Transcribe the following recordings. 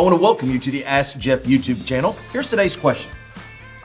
I want to welcome you to the Ask Jeff YouTube channel. Here's today's question.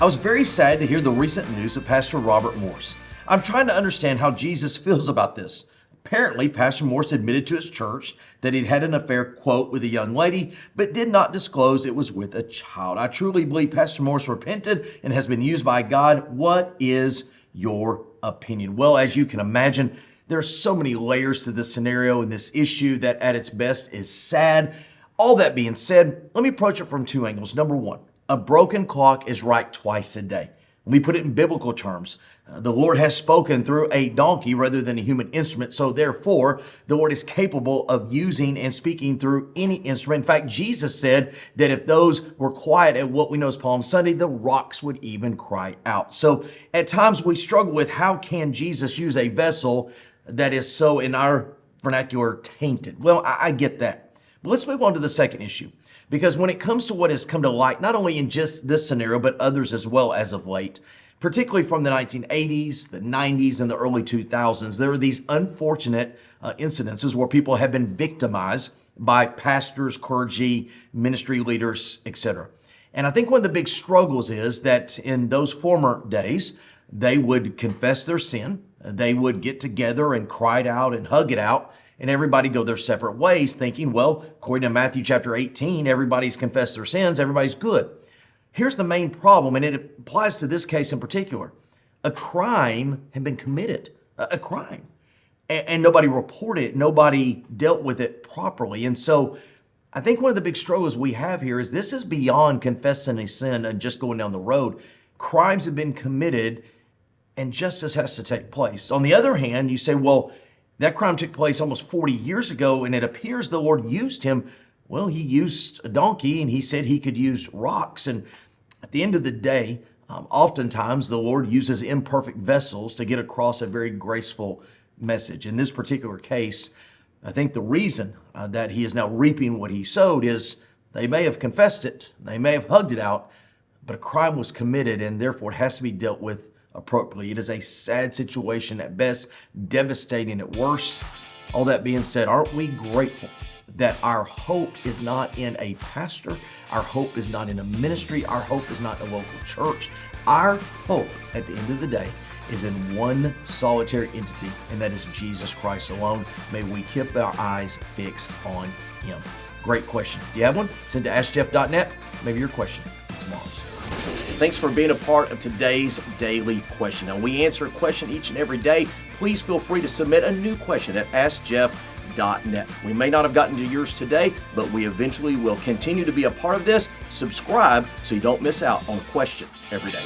I was very sad to hear the recent news of Pastor Robert Morris. I'm trying to understand how Jesus feels about this. Apparently, Pastor Morris admitted to his church that he'd had an affair, quote, with a young lady, but did not disclose it was with a child. I truly believe Pastor Morris repented and has been used by God. What is your opinion? Well, as you can imagine, there's so many layers to this scenario and this issue that at its best is sad. All that being said, let me approach it from two angles. Number one, a broken clock is right twice a day. Let me put it in biblical terms. The Lord has spoken through a donkey rather than a human instrument, so therefore, the Lord is capable of using and speaking through any instrument. In fact, Jesus said that if those were quiet at what we know as Palm Sunday, the rocks would even cry out. So at times we struggle with how can Jesus use a vessel that is so, in our vernacular, tainted. Well, I get that. But let's move on to the second issue, because when it comes to what has come to light, not only in just this scenario, but others as well as of late, particularly from the 1980s, the 90s, and the early 2000s, there are these unfortunate incidences where people have been victimized by pastors, clergy, ministry leaders, etc. And I think one of the big struggles is that in those former days, they would confess their sin, they would get together and cry it out and hug it out, and everybody go their separate ways thinking, well, according to Matthew chapter 18, everybody's confessed their sins, everybody's good. Here's the main problem, and it applies to this case in particular. A crime had been committed, a crime, and nobody reported it, nobody dealt with it properly. And so I think one of the big struggles we have here is this is beyond confessing a sin and just going down the road. Crimes have been committed, and justice has to take place. On the other hand, you say, well, that crime took place almost 40 years ago, and it appears the Lord used him. Well, he used a donkey, and he said he could use rocks. And at the end of the day, oftentimes the Lord uses imperfect vessels to get across a very graceful message. In this particular case, I think the reason that he is now reaping what he sowed is they may have confessed it, they may have hugged it out, but a crime was committed, and therefore it has to be dealt with appropriately. It is a sad situation at best, devastating at worst. All that being said, aren't we grateful that our hope is not in a pastor, our hope is not in a ministry, our hope is not in a local church. Our hope at the end of the day is in one solitary entity, and that is Jesus Christ alone. May we keep our eyes fixed on him. Great question. Do you have one? Send to askjeff.net. Maybe your question tomorrow's. Thanks for being a part of today's daily question. Now, we answer a question each and every day. Please feel free to submit a new question at askjeff.net. We may not have gotten to yours today, but we eventually will continue to be a part of this. Subscribe so you don't miss out on a question every day.